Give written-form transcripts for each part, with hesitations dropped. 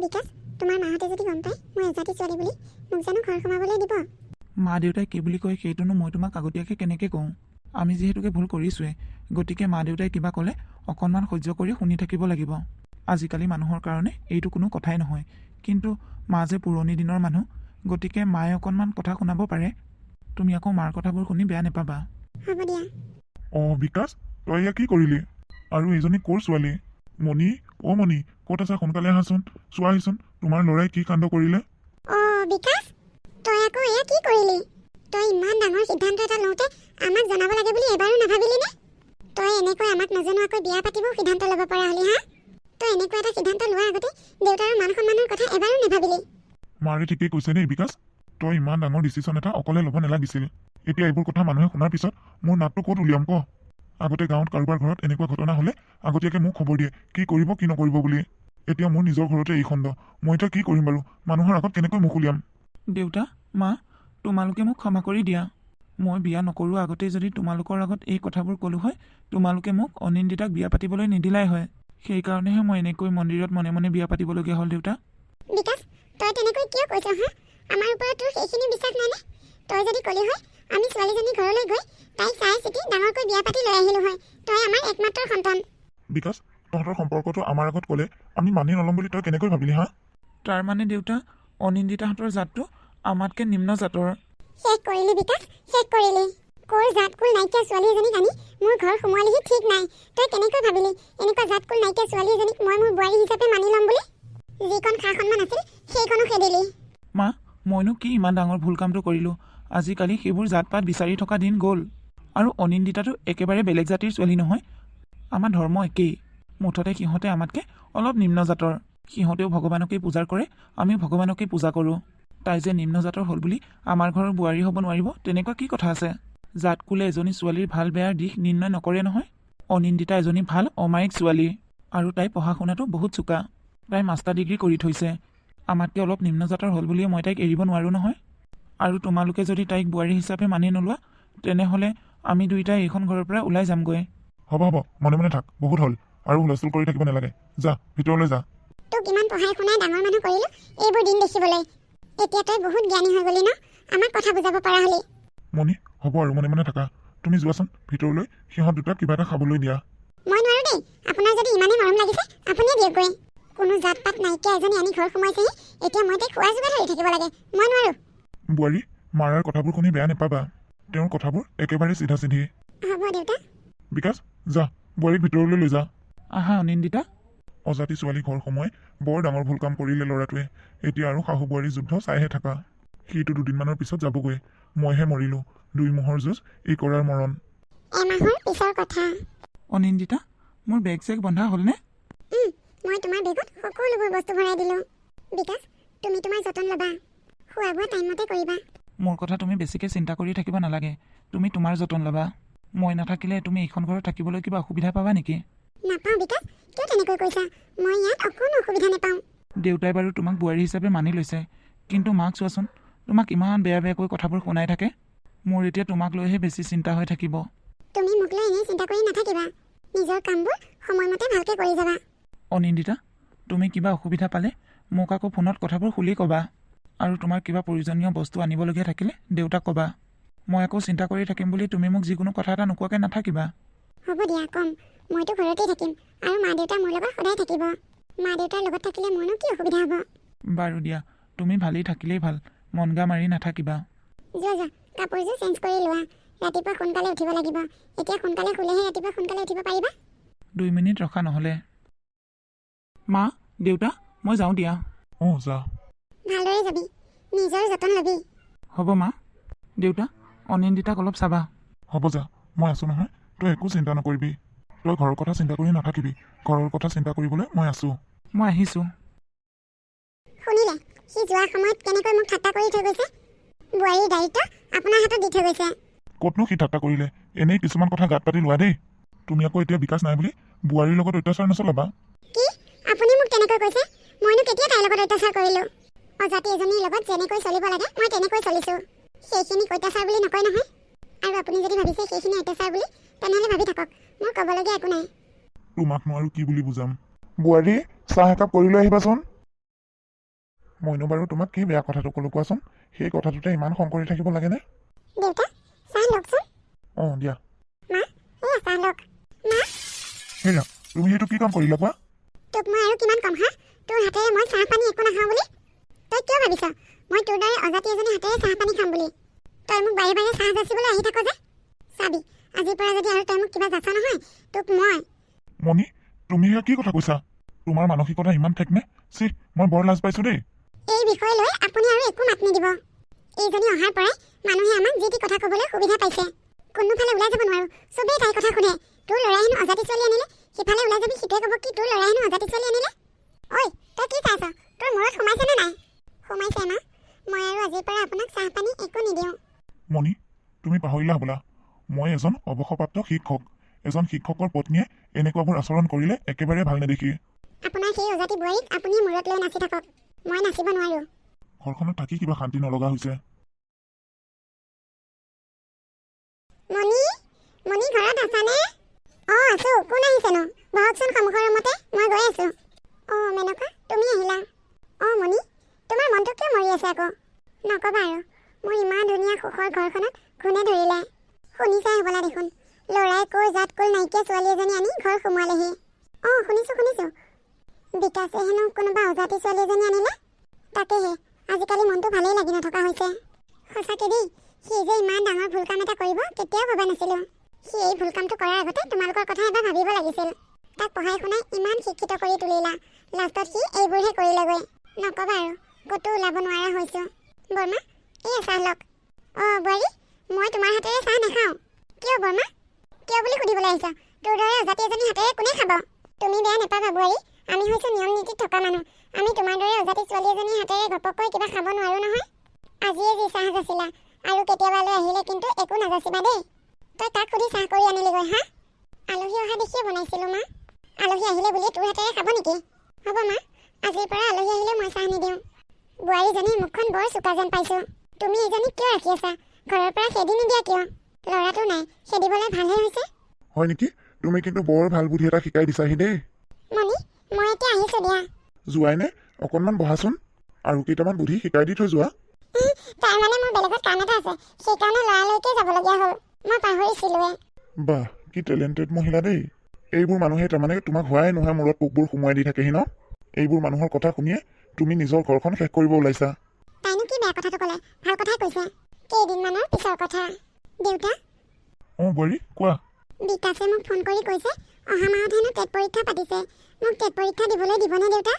বিকাশ, তোমাৰ মাহঁতে যদি গম পায় মই এজাতি ছোৱালী বুলি, মোক জানো ঘৰ সোমাবলৈ দিব? মা দেউতাই কি বুলি কয় সেইটোনো মই তোমাক আগতীয়াকৈ কেনেকৈ কওঁ? আমি যিহেতুকে ভুল কৰিছোৱে, গতিকে মা দেউতাই কিবা ক'লে অকণমান সহ্য কৰি শুনি থাকিব লাগিব। আজিকালি মানুহৰ কাৰণে এইটো কোনো কথাই নহয়, কিন্তু মা যে পুৰণি দিনৰ মানুহ, গতিকে মায়ে অকণমান কথা শুনাব পাৰে। তুমি আকৌ মাৰ কথাবোৰ শুনি বেয়া নাপাবা। হ'ব দিয়া। বিকাশ, তই এয়া কি কৰিলি? আৰু এইজনী ক'ৰ ছোৱালী? মণি, মণি, ক'ত আছা? সোনকালে আহাচোন, চোৱাহিচোন তোমাৰ ল'ৰাই কি কাণ্ড কৰিলে। বিকাশ, তই আকৌ এয়া কি কৰিলি? তই ইমান ডাঙৰ সিদ্ধান্ত এটা লওঁতে আমাক জনাব লাগে বুলি এবাৰো নাভাবিলি নে? তই এনেকৈ আমাক নজনোৱাকৈ বিয়া পাতিবও সিদ্ধান্ত ল'ব পৰা হলি হা? তই এনেকুৱা এটা সিদ্ধান্ত লোৱাৰ আগতে দেউতাৰ মান সন্মানৰ কথা এবাৰো নাভাবিলি? মাৰে ঠিকেই কৈছে দেই বিকাশ, তই ইমান ডাঙৰ ডিচিশ্যন এটা অকলে ল'ব নালাগিছিল। এতিয়া এইবোৰ কথা মানুহে শুনাৰ পিছত মোৰ নাকটো ক'ত উলিয়াম ক? আগতে গাঁৱত কাৰোবাৰ ঘৰত এনেকুৱা ঘটনা হ'লে আগতীয়াকৈ মোক খবৰ দিয়ে কি কৰিব কি নকৰিব বুলি। এতিয়া মোৰ নিজৰ ঘৰতে এই খণ্ড, মই এতিয়া কি কৰিম বাৰু? মানুহৰ আগত কেনেকৈ মুখ উলিয়াম? দেউতা, মা, তোমালোকে মোক ক্ষমা কৰি দিয়া। মই বিয়া নকৰোঁ আগতেই যদি তোমালোকৰ আগত এই কথাবোৰ ক'লোঁ হয়, তোমালোকে মোক অনিন্দিতাক বিয়া পাতিবলৈ নিদিলাই হয়। সেইকাৰণেহে মই এনেকৈ মন্দিৰত মনে মনে বিয়া পাতিবলগীয়া হ'ল। দেউতা, বিকাশ, তই তেনেকৈ কিয় কৈছ হা? আমাৰ ওপৰত তোৰ সেইখিনি বিশ্বাস নাইনে? তই যদি ক'লি হয় আমি ছোৱালীজনী ঘৰলৈ গৈ তাইক চাই চিতি ডাঙৰকৈ বিয়া পাতি লৈ আহিলোঁ হয়। তই আমাৰ একমাত্ৰ সন্তান। বিকাশ, তহঁতৰ সম্পৰ্কটো আমাৰ আগত ক'লে আমি মানি নল'ম বুলি তই কেনেকৈ ভাবিলি হা? তাৰমানে দেউতা, অনিন্দিতাহঁতৰ জাতটো আমাতকৈ নিম্ন জাতৰ। শেষ কৰিলি বিকাশ, শেষ কৰিলি। ক'ৰ জাত কুল নাইকিয়া ছোৱালী এজনীক আনি মোৰ ঘৰ সোমোৱালিহি ঠিক নাই। তই কেনেকৈ ভাবিলি এনেকুৱা জাত কুল নাইকিয়া ছোৱালী এজনীক মই মোৰ বোৱাৰী হিচাপে মানি ল'ম বুলি? যিকণ খা সন্মান আছিল সেইকণো খেদিলি। মা, মইনো কি ইমান ডাঙৰ ভুল কামটো কৰিলোঁ? আজিকালি সেইবোৰ জাত পাত বিচাৰি থকা দিন গ'ল। আৰু অনিন্দিতাটো একেবাৰে বেলেগ জাতিৰ ছোৱালী নহয়। আমাৰ ধৰ্ম একেই, মুঠতে সিহঁতে আমাতকৈ অলপ নিম্ন জাতৰ। সিহঁতেও ভগৱানকেই পূজাৰ কৰে, আমিও ভগৱানকেই পূজা কৰোঁ। তাই যে নিম্ন জাতৰ হ'ল বুলি আমাৰ ঘৰৰ বোৱাৰী হ'ব নোৱাৰিব তেনেকুৱা কি কথা আছে? জাত কুলে এজনী ছোৱালীৰ ভাল বেয়াৰ দিশ নিৰ্ণয় নকৰে নহয়। অনিন্দিতা এজনী ভাল অমায়িক ছোৱালী, আৰু তাই পঢ়া শুনাটো বহুত চোকা। তাই মাষ্টাৰ ডিগ্ৰী কৰি থৈছে। আমাতকৈ অলপ নিম্ন জাতৰ হ'ল বুলিয়ে মই তাইক এৰিব নোৱাৰোঁ নহয়। আৰু তোমালোকে যদি তাইক বোৱাৰী হিচাপে মানি নোলোৱা, তেনেহ'লে আমি দুয়োটাই এইখন ঘৰৰ পৰা ওলাই যামগৈ। হ'ব মনে মনে থাক, বহুত হ'ল আৰু হুলস্থুল কৰি থাকিব নালাগে। যা ভিতৰলৈ যা। তোক ইমান পঢ়াই শুনাই ডাঙৰ মানুহ কৰিলোঁ এইবোৰ দিন দেখিবলৈ। এতিয়া তই বহুত জ্ঞানী হৈ গলি ন? আমাক কথা বুজাব পৰা হলি। মণি, হ'ব আৰু মনে মনে থাকা। তুমি যোৱাচোন ভিতৰলৈ, সিহঁত দুটাক কিবা এটা খাবলৈ দিয়া। মই নোৱাৰোঁ দেই। আপোনাৰ যদি ইমানেই মৰম লাগিছে আপুনিয়ে দিয়কগৈ। কোনো জাত পাত নাইকিয়া এজনী আনি ঘৰ সোমাইছেহি, এতিয়া মই তাইক খোৱা যোগাৰ ধৰি থাকিব লাগে? মই নোৱাৰোঁ। বোৱাৰী, মাৰাৰ কথাবোৰ শুনি বেয়া নাপাবা। তেওঁৰ কথাবোৰ একেবাৰে চিধা চিধি। হ'ব দেউতা। বিকাশ, যা বোৱাৰীক ভিতৰলৈ লৈ যা। আহা অনিন্দিতা। অজাতি ছোৱালী ঘৰ সোমোৱাই বৰ ডাঙৰ ভুল কাম কৰিলে ল'ৰাটোৱে। এতিয়া আৰু শাহু বোৱাৰীৰ যুদ্ধ চাইহে থাকা। সিটো দুদিনমানৰ পিছত যাবগৈ। মইহে মৰিলোঁ। দুই মহৰ যুঁজ এই কৰাৰ মৰণ। এমাহৰ পিছৰ কথা। অনিন্দিতা, মোৰ বেগ চেগ বন্ধা হ'লনে? মই তোমাৰ বেগত সকলোবোৰ বস্তু ভৰাই দিলোঁ। বিকাশ, তুমি তোমাৰ যতন ল'বা। খোৱা বোৱা টাইমমতে কৰিবা। মোৰ কথা তুমি বেছিকৈ চিন্তা কৰি থাকিব নালাগে। তুমি তোমাৰ যতন ল'বা। মই নাথাকিলে তুমি এইখন ঘৰত থাকিবলৈ কিবা অসুবিধা পাবা নেকি? নাপাওঁ বিকাশ, কিয় তেনেকৈ কৈছা? মই ইয়াত অকণো অসুবিধা নাপাওঁ। দেউতাই বাৰু তোমাক বোৱাৰী হিচাপে মানি লৈছে, কিন্তু মাক চোৱাচোন, তোমাক ইমান বেয়া বেয়াকৈ কথাবোৰ শুনাই থাকে। মোৰ এতিয়া তোমাক লৈহে বেছি চিন্তা হৈ থাকিব। তুমি মোক লৈ এনেই চিন্তা কৰি নাথাকিবা। নিজৰ কামবোৰ সময়মতে ভালকৈ কৰি যাবা। অনিন্দিতা, তুমি কিবা অসুবিধা পালে মোক আকৌ ফোনত কথাবোৰ খুলি ক'বা। আৰু তোমাৰ কিবা প্ৰয়োজনীয় বস্তু আনিবলগীয়া থাকিলে দেউতাক ক'বা। মই আকৌ চিন্তা কৰি থাকিম বুলি তুমি মোক যিকোনো কথা এটা নোকোৱাকৈ নাথাকিবা। হ'ব দিয়া, কম। মইতো ঘৰতেই থাকিম, আৰু মা দেউতা মোৰ লগত সদায় থাকিব। মা দেউতাৰ লগত থাকিলে মোৰনো কি অসুবিধা হ'ব? বাৰু দিয়া, তুমি ভালেই থাকিলেই ভাল, মন গা মাৰি নাথাকিবা। যোৱা কাপোৰযোৰ চেঞ্জ কৰি লোৱা। ৰাতিপুৱা সোনকালে উঠিব লাগিব। এতিয়া সোনকালে শুলেহে ৰাতিপুৱা সোনকালে উঠিব পাৰিবা। 2 মিনিট ৰখা নহ'লে। মা, দেউতা, মই যাওঁ দিয়া। যা। ভালদৰে যাবি, নিজৰ যতন ল'বি। হ'ব মা। দেউতা, অনিন্দিতাক অলপ চাবা। হ'ব যা, মই আছোঁ নহয়। তই একো চিন্তা নকৰিবি। তই ঘৰৰ কথা চিন্তা কৰি নাথাকিবি। ঘৰৰ কথা চিন্তা কৰিবলৈ মই আছোঁ। মই আহিছোঁ। শুনিলে, সি যোৱাৰ সময়ত কেনেকৈ মোক ঠাট্টা কৰি থৈ গৈছে? বোৱাৰীৰ দায়িত্ব আপোনাৰ হাতত দি থৈ গৈছে। ক'তনো সি ঠাট্টা কৰিলে? এনেই কিছুমান কথা গাত পাতি লোৱা দেই। তুমি আকৌ এতিয়া বিকাশ নাই বুলি বোৱাৰীৰ লগত অত্যাচাৰ নচলাবা। কি? আপুনি মোক তেনেকৈ কৈছে? মইনো কেতিয়া তাইৰ লগত অত্যাচাৰ কৰিলোঁ? অজাতি এজনীৰ লগত যেনেকৈ চলিব লাগে মই তেনেকৈ চলিছোঁ। সেইখিনিক অত্যাচাৰ বুলি নকয় নহয়। আৰু আপুনি যদি ভাবিছে সেইখিনি অত্যাচাৰ বুলি, তেনেহ'লে ভাবি থাকক। মোৰ ক'বলগীয়া একো নাই। তোমাকনো আৰু কি বুলি বুজাম? বোৱাৰী, চাহ একাপ কৰি লৈ আহিবাচোন। মইনো বাৰু তোমাক কি বেয়া কথাটো ক'লো কোৱাচোন? সেই কথাটোতে ইমান খং কৰি থাকিব লাগেনে? দেউতা চাহ লওকচোন। অঁ দিয়া। মা এয়া চাহ লওক। মা হেৰা, তুমি সেইটো কি কাম কৰিলা কোৱা? তোক মই আৰু কিমান কম হা? তোৰ হাতেৰে মই চাহ পানী একো নাখাওঁ বুলি? তই কিয় ভাবিছ মই তোৰ দৰে অজাতি এজনী হাতেৰে চাহ পানী খাম বুলি? তই মোক বাৰে বাৰে চাহ যাচিবলৈ আহি থাক যে। চাবি আজিৰ পৰা যদি আৰু তই মোক কিবা যাচা নহয়, তোক মই। মণি, তুমি সেয়া কি কথা কৈছা? তোমাৰ মানসিকতা ইমান ঠেকনে? চি, মই বৰ লাজ পাইছো দেই। এই বিষয় লৈ আপুনি আৰু একো মাত নিদিব। এইজনী অহাৰ পৰাই মানুহে আমাক যি টি কথা ক'বলৈ সুবিধা পাইছে। কোনোফালে ওলাই যাব নোৱাৰো, চবেই তাইৰ কথা শুনে। তোৰ ল'ৰাই হেনো অজাতি ছোৱালী আনিলে, সিফালে ওলাই যাবি সিটোৱে ক'ব কি তোৰ ল'ৰাই হেনো অজাতি ছোৱালী আনিলে। ঐ তই কি চাইছ? তোৰ মূৰত সোমাইছে নে নাই? সোমাইছে মা। মই আৰু আজিৰ পৰা আপোনাক চাহ পানী একো নিদিওঁ। মণি, তুমি পাহৰিলা হ'বলা, মই এজন অৱসৰপ্ৰাপ্ত শিক্ষক। এজন শিক্ষকৰ পত্নীয়ে এনেকুৱাবোৰ আচৰণ কৰিলে একেবাৰে ভাল নেদেখি। আপোনাৰ সেই অজাতি বোৱাৰীক আপুনি মূৰত লৈ নাচি থাকক, মই নাচিব নোৱাৰো। ঘৰখনত থাকি কিবা শান্তি নলগা হৈছে। মণি, মণি ঘৰত আছানে? অঁ আছো। কোন আহিছেনো? বহকচোন সন্মুখৰ ৰুমতে, মই গৈ আছো। অঁ মেনকা, তুমি আহিলা? অঁ মণি, তোমাৰ মনটো কিয় মৰি আছে আকৌ? নক'বা আৰু, মোৰ ইমান ধুনীয়া সুখৰ ঘৰখনত ঘূণে ধৰিলে। শুনিছাই হ'বলা দেখোন, ল'ৰাই কৈ জাত কুল নাইকিয়া ছোৱালী এজনী আনি ঘৰ সোমোৱালেহি। অঁ শুনিছো। বিকাশে হেনো কোনোবা অজাতি ছোৱালী এজনী আনিলে। তাকেহে আজিকালি মনটো ভালেই লাগি নথকা হৈছে। সঁচাকৈ দেই, সি যে ইমান ডাঙৰ ভুল কাম এটা কৰিব কেতিয়াও ভবা নাছিলোঁ। সি এই ভুল কামটো কৰাৰ আগতে তোমালোকৰ কথা এবাৰ ভাবিব লাগিছিল। তাক পঢ়াই শুনাই ইমান শিক্ষিত কৰি তুলিলা, লাষ্টত সি এইবোৰহে কৰিলেগৈ। নক'বা আৰু, ক'তো ওলাব নোৱাৰা হৈছোঁ। বৰমা এয়া চাহ লওক। অঁ বোৱাৰী, মই তোমাৰ হাতেৰে চাহ নাখাওঁ। কিয় বৰমা? কিয় বুলি সুধিবলৈ আহিছা? তোৰ দৰে অজাতি এজনী হাতেৰে কোনে খাব? তুমি বেয়া নাপাবা বোৱাৰী, আমি হৈছোঁ নিয়ম নীতিত থকা মানুহ। আমি তোমাৰ দৰে অজাতি ছোৱালী এজনী হাতেৰে ঘপককৈ কিবা খাব নোৱাৰো নহয়। আজিয়ে যি চাহ যাচিলা, আৰু কেতিয়াবালৈ আহিলে কিন্তু একো নাযাচিবা দেই। তই কাক সুধি চাহ কৰি আনিলিগৈ হা? আলহী অহা দেখিয়ে বনাইছিলোঁ মা। আলহী আহিলে বুলি তোৰ হাতেৰে খাব নেকি? হ'ব মা, আজিৰ পৰা আলহী আহিলে মই চাহ নিদিওঁ। বোৱাৰীজনীৰ মুখখন বৰ চোকা যেন পাইছোঁ। তুমি এইজনীক কিয় ৰাখি আছা? ঘৰৰ পৰা খেদি নিদিয়া কিয়? ল'ৰাটো নাই, খেদিবলৈ ভালহে হৈছে। হয় নেকি? তুমি কিন্তু বৰ ভাল বুদ্ধি এটা শিকাই দিছাহি দেই। মণি, মই এতিয়া আহিছোঁ দিয়া। যোৱাইনে? অকণমান বহাচোন, আৰু কেইটামান বুদ্ধি শিকাই দি থৈ যোৱা। তাৰমানে মোৰ বেলেগত কাম এটা আছে, সেইকাৰণে লৰালৈকে যাবলগীয়া হ'ল। মই পাহৰিছিলোৱে। বাহ, কি টেলেণ্টেড মহিলা দেই। এইবোৰ মানুহে তাৰমানে তোমাক হোৱাই নোহোৱা মূৰত পোকবোৰ সোমোৱাই দি থাকেহি ন? এইবোৰ মানুহৰ কথা শুনিয়ে তুমি নিজৰ ঘৰখন শেষ কৰিব ওলাইছা। তাইনো কি বেয়া কথাটো ক'লে? ভাল কথাই কৈছে। কেইদিনমানৰ পিছৰ কথা। দেউতা, অঁ বোৱাৰী, কোৱা। বিকাশে মোক ফোন কৰি কৈছে অহা মাহত হেনো টেট পৰীক্ষা পাতিছে। মোক টেট পৰীক্ষা দিবলৈ দিবনে দেউতা?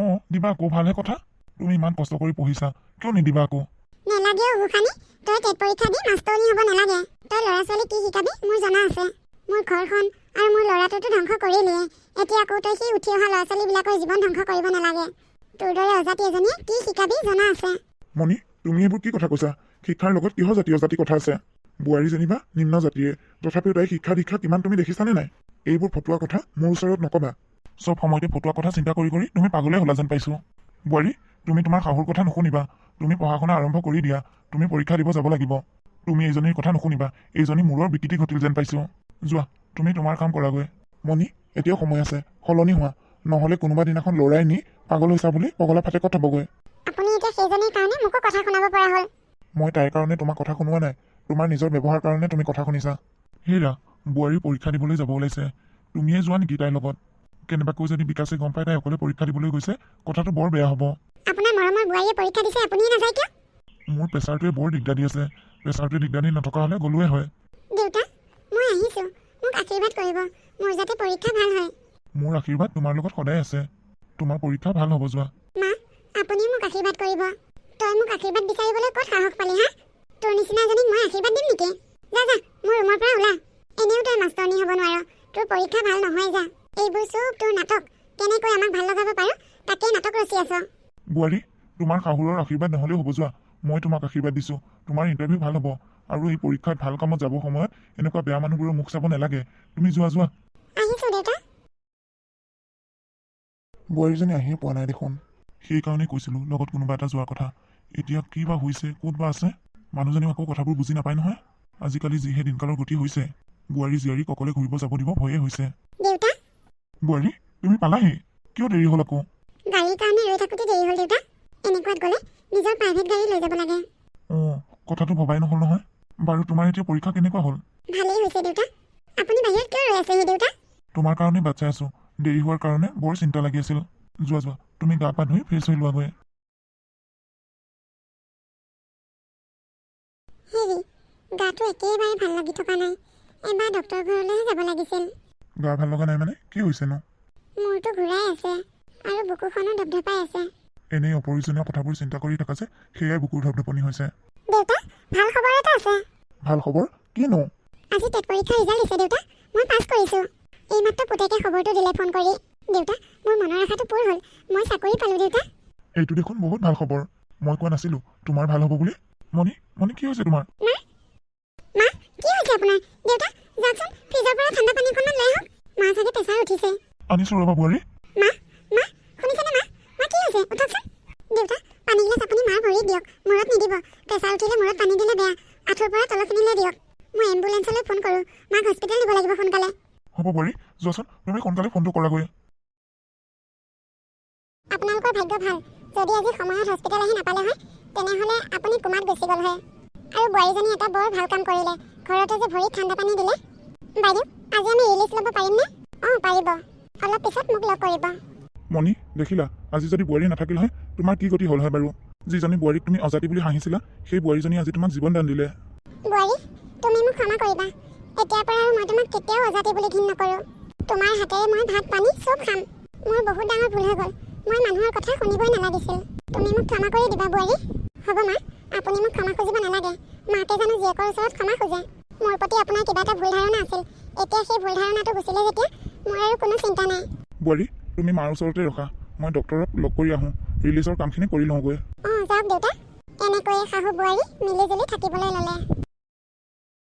অঁ দিবা আকৌ, ভালহে কথা। তুমি ইমান কষ্ট কৰি পঢ়িছা, কিয় নিদিবা আকৌ? নেলাগে অ গোসানী, তই টেট পৰীক্ষা দি মাষ্টৰণী হ'ব নালাগে। তই ল'ৰা ছোৱালী কি শিকাবি মোৰ জনা আছে। মোৰ ঘৰখন আৰু মোৰ ল'ৰাটোতো ধ্বংস কৰিলিয়ে, এতিয়া আকৌ তই সেই উঠি অহা ল'ৰা ছোৱালীবিলাকৰ জীৱন ধ্বংস কৰিব নালাগে। তোৰ দৰে অজাতি এজনীয়ে কি শিকাবি জনা আছে। মণি, তুমি এইবোৰ কি কথা কৈছা? শিক্ষাৰ লগত কিহৰ জাতি অজাতি কথা আছে? বোৱাৰী যেনিবা নিম্ন জাতিয়ে, তথাপিও তাই শিক্ষা দীক্ষা কিমান তুমি দেখিছানে নাই? এইবোৰ ফটোৱা কথা মোৰ ওচৰত নকবা। চব সময়তে ফটোৱা কথা চিন্তা কৰি কৰি তুমি পাগলে হ'লা যেন পাইছোঁ। বোৱাৰী, তুমি তোমাৰ শাহুৰ কথা নুশুনিবা। তুমি পঢ়া শুনা আৰম্ভ কৰি দিয়া, তুমি পৰীক্ষা দিব যাব লাগিব। তুমি এইজনীৰ কথা নুশুনিবা, এইজনী মূৰৰ বিকৃতি ঘটিল যেন পাইছোঁ। যোৱা, তুমি তোমাৰ কাম কৰাগৈ। মণি, এতিয়াও সময় আছে, সলনি হোৱা, নহ'লে কোনোবা দিনাখন ল'ৰাই নি পাগল হৈছা বুলি পগলা ফাটেকত থ'বগৈ। আপুনি এতিয়া সেইজনীৰ কাৰণে মোকো কথা শুনাব পৰা হ'ল। মই তাইৰ কাৰণে তোমাক কথা শুনোৱা নাই, তোমাৰ নিজৰ ব্যৱহাৰ কাৰণে তুমি কথা শুনিছা। হেৰা, বোৱাৰী পৰীক্ষা দিবলৈ যাব ওলাইছে, তুমিয়ে যোৱা নেকি তাইৰ লগত? কেনেবাকৈ যদি বিকাশে গম পাই তাই অকলে পৰীক্ষা দিবলৈ গৈছে, কথাটো বৰ বেয়া হ'ব। আপোনাৰ মৰমৰ বোৱাৰীয়ে পৰীক্ষা দিছে, আপুনিয়ে নাযায় কিয়? মোৰ প্ৰেছাৰটোৱে বৰ দিগদাৰ দি আছে। প্ৰেছাৰটোৱে দিগদাৰ দি নথকা হ'লে গ'লোৱে হয়। দেউতা, মই আহিছোঁ, মোক আশীৰ্বাদ কৰিব, মোৰ যাতে পৰীক্ষা ভাল হয়। মোৰ আশীৰ্বাদ তোমাৰ লগত সদায় আছে, তোমাৰ পৰীক্ষা ভাল হ'ব। যোৱা। মা, আপুনি মোক আশীৰ্বাদ কৰিব। তই মোক আশীৰ্বাদ বিচাৰিবলৈ ক'ত সাহস পালি হা? তোৰ নিচিনা এজনীক মই আশীৰ্বাদ দিম নেকি? যা যা, মোৰ ৰুমৰ পৰা ওলা। এনেও তই মাষ্টৰণী হ'ব নোৱাৰ, তোৰ পৰীক্ষা ভাল নহয়। যা, এইবোৰ চব তোৰ নাটক। কেনেকৈ আমাক ভাল লগাব পাৰোঁ তাকেই নাটক ৰচি আছ। বোৱাৰী, তোমাৰ শাহুৰৰ আশীৰ্বাদ নহ'লেও হ'ব। যোৱা, মই তোমাক আশীৰ্বাদ দিছোঁ, তোমাৰ ইণ্টাৰভিউ ভাল হ'ব। আৰু এই পৰীক্ষাত ভাল কামত যাব সময়ত এনেকুৱা বেয়া মানুহবোৰৰ মুখ চাব নালাগে। তুমি যোৱা যোৱা। আহিছোঁ দেউতা। বোৱাৰীজনী আহিয়ে পোৱা নাই দেখোন। সেইকাৰণে কৈছিলোঁ লগত কোনোবা এটা যোৱাৰ কথা। এতিয়া কি বা হৈছে, ক'ত বা আছে? মানুহজনীও আকৌ কথাবোৰ বুজি নাপায় নহয়। আজিকালি যিহে দিনকালৰ গতি হৈছে, বোৱাৰী জীয়াৰীক অকলে ঘূৰিব যাব দিব ভয়ে হৈছে। দেউতা, বোৱাৰী, তুমি পালাহি? কিয় দেৰি হ'ল আকৌ? গাড়ীৰ কাৰণে ৰৈ থাকোঁতে দেৰি হ'ল দেউতা। এনেকুৱা ক'ৰবাত গ'লে নিজৰ প্ৰাইভেট গাড়ী লৈ যাব লাগে। অঁ কথাটো ভবাই নহ'ল নহয়। বাৰু তোমাৰ এতিয়া পৰীক্ষা কেনেকুৱা হ'ল? ভালেই হৈছে দেউতা। আপুনি বাহিৰত কিয় ৰৈ আছেহি দেউতা? তোমাৰ কাৰণে বাট চাই আছোঁ। দেৰি হোৱাৰ কাৰণে বৰ চিন্তা লাগি আছিল। যোৱা যোৱা, তুমি গা পা ধুই ফ্ৰেছ হৈ লোৱাগৈ। হেৰি, গাটো একেবাৰে ভাল লাগি থকা নাই। এবাৰ ডক্টৰ ঘৰলৈহে যাব লাগিছিল। গা ভাল লগা নাই মানে কি হৈছেনো? মূৰটো ঘূৰাই আছে আৰু বুকুখনো ধপধপাই আছে। এনেই অপ্ৰয়োজনীয় কথাবোৰ চিন্তা কৰি থকা যে সেয়াই বুকুৰ ধপধপনি হৈছে। দেউতা, ভাল খবৰ এটা আছে। ভাল খবৰ? কিনো? আজি টেট পৰীক্ষাৰ ৰিজাল্ট দিছে দেউতা। মই পাছ কৰিছোঁ। এইমাত্ৰ পুতেকে খবৰটো দিলে ফোন কৰি। দেউতা, মোৰ মনৰ আশাটো পূৰ হ'ল। মই চাকৰি পালোঁ দেউতা। এইটো দেখোন বহুত ভাল খবৰ। মই কোৱা নাছিলোঁ তোমাৰ ভাল হ'ব বুলি? মণি মণি কি হৈছে তোমাৰ? মা, কি হৈছে আপোনাৰ? দেউতা, যাওকচোন ফ্ৰিজৰ পৰা ঠাণ্ডা পানী অকণমান লৈ আহক। মা চাগে প্ৰেছাৰ উঠিছে। আনিছোঁ ৰ'বা বোৱাৰী। মা, শুনিছেনে মা? মা কি হৈছে? উঠকচোন। দেউতা, পানী গিলাচ আপুনি মাৰ ভৰিত দিয়ক, মূৰত নিদিব। প্ৰেছাৰ উঠিলে মূৰত পানী দিলে বেয়া। আঁঠুৰ পৰা তলখিনিলৈ দিয়ক। মই এম্বুলেঞ্চলৈ ফোন কৰোঁ। মাক হস্পিটেল নিব লাগিব সোনকালে। হ'ব বোৱাৰী, যোৱাচোন তুমি সোনকালে ফোনটো কৰাগৈ। আপোনালোকৰ ভাগ্য ভাল। যদি আজি সময়ত হস্পিটেল আহি নাপালে হয়, তেনেহ'লে আপুনি কোমাত গুচি গ'ল হয়। আৰু বোৱাৰীজনী এটা বৰ ভাল কাম কৰিলে, ঘৰতে যে ভৰিত ঠাণ্ডা পানী দিলে। বাইদেউ, আজি আমি ৰিলিজ ল'ব পাৰিমনে? অঁ পাৰিব। অলপ পিছত মোক লগ কৰিব। মণি দেখিলা, আজি যদি বোৱাৰী নাথাকিল হয় তোমাৰ কি গতি হ'ল হয় বাৰু? যিজনী বোৱাৰীক তুমি অজাতি বুলি হাঁহিছিলা সেই বোৱাৰীজনী আজি তোমাক জীৱন দান দিলে। বোৱাৰী, তুমি মোক ক্ষমা কৰিবা। এতিয়াৰ পৰা আৰু মই তোমাক কেতিয়াও অজাতি বুলি ঘিণ নকৰোঁ। তোমাৰ হাতেৰে মই ভাত পানী চব খাম। মোৰ বহুত ডাঙৰ ভুল হৈ গ'ল। মই মানুহৰ কথা শুনিবই নালাগিছিল। তুমি মোক ক্ষমা কৰি দিবা বোৱাৰী। হ'ব মা, আপুনি মোক ক্ষমা খুজিব নালাগে। মাকে জানো জীয়েকৰ ওচৰত ক্ষমা খোজে? মোৰ প্ৰতি আপোনাৰ কিবা এটা ভুল ধাৰণা আছিল। এতিয়া সেই ভুল ধাৰণাটো গুচিলে যেতিয়া মোৰ আৰু কোনো চিন্তা নাই। বোৱাৰী, তুমি মাৰ ওচৰতে ৰখা। মই ডক্টৰক লগ কৰি আহোঁ। ৰিলিজৰ কামখিনি কৰি লওঁগৈ। অঁ যাওক দেউতা। এনেকৈয়ে শাহু বোৱাৰী মিলিজুলি থাকিবলৈ ল'লে।